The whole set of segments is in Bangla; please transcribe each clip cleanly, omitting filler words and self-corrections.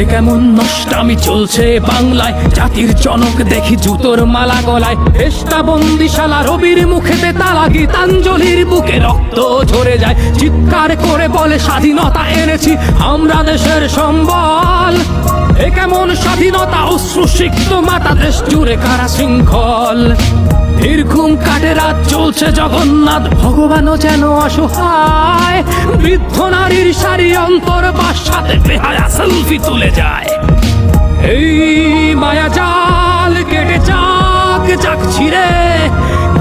এ কেমন নষ্টামি চলছে বাংলায়, জাতির জনক দেখি জুতোর মালা গলায়। দেশটা বন্দিশালা, রবির মুখেতে তালা, গীতাঞ্জলির বুকে রক্ত ঝরে যায়। চিৎকার করে বলে স্বাধীনতা এনেছি আমরা দেশের সম্বল। এ কেমন স্বাধীনতা, অশ্রুসিক্ত মাতা, দেশ জুড়ে কারা শৃঙ্খল। নির্ঘুম কাটে রাত, চলছে জগন্নাথ, ভগবানও যেন অসহায়। বৃদ্ধ নারীর সারি অন্তর বাসাতে বেহায়া সেলফি তুলে যায়। এই মায়া জাল কেটে যাক যাক ছিঁড়ে,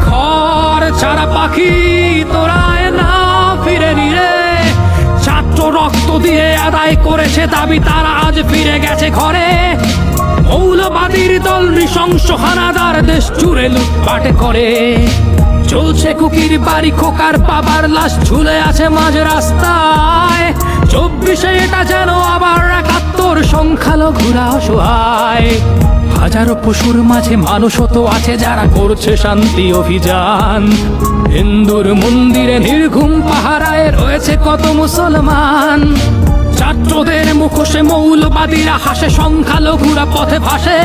ঘর ছাড়া পাখি তোরায় না ফিরে নিরে। ছাত্র রক্ত দিয়ে আদায় করেছে দাবি, তারা আজ ফিরে গেছে ঘরে। মৌলবাদীর দল নৃশংস হানাদার, দেশ জুড়ে লুটপাট করে। চলছে কুকির বাড়ি, খোকার বাবার লাশ ঝুলে আছে মাঝ রাস্তায়। 24-এ এটা যেন আবার 71, সংখ্যালঘুরা অসহায়। হাজারো পশুর মাঝে মানুষও তো আছে যারা করছে শান্তি অভিযান। হিন্দুর মন্দিরে নির্ঘুম পাহারায় রয়েছে কত মুসলমান। ছাত্রদের মুখোশে মৌলবাদীরা হাসে, সংখ্যালঘুরা পথে ভাসে।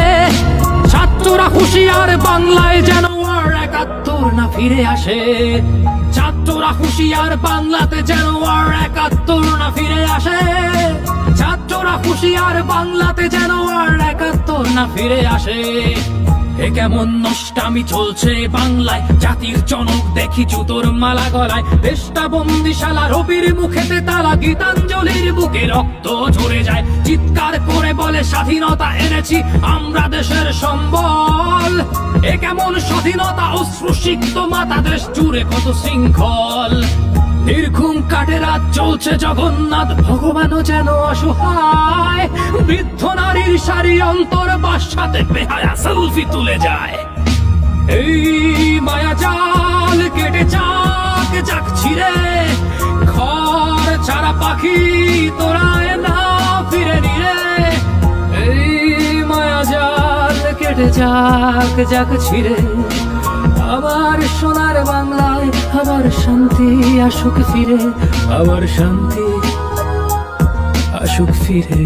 ছাত্ররা হুঁশিয়ার, বাংলায় যেন আর 71 না ফিরে আসে। ছাত্ররা হুঁশিয়ার, বাংলাতে যেন আর 71 না ফিরে আসে। ছাত্ররা হুঁশিয়ার, বাংলাতে যেন আর 71 না ফিরে আসে। এ কেমন নষ্টামি চলছে বাংলায়, জাতির জনক দেখি জুতোর মালা গলায়। দেশটা বন্দিশালা, রবির মুখেতে তালা, গীতাঞ্জলির বুকে রক্ত ঝরে যায়। চিৎকার করে বলে স্বাধীনতা এনেছি আমরা দেশের সম্বল। এ কেমন স্বাধীনতা, অশ্রুসিক্ত মাতা, দেশ জুড়ে কত শৃঙ্খল। নির্ঘুম কাটে রাত, চলছে জগন্নাথ, ভগবানও যেন অসহায়। বৃদ্ধ নারীর সারি অন্তর বাসাতে বেহায়া সেলফি তুলে যায়। এই মায়া জাল কেটে যাক যাক ছিঁড়ে, ঘর ছাড়া পাখি তোরায় না ফিরে নিরে। এই মায়া জাল কেটে যাক যাক ছিঁড়ে, আবার সোনার বাংলায় আবার শান্তি আসুক ফিরে। আবার শান্তি আসুক ফিরে।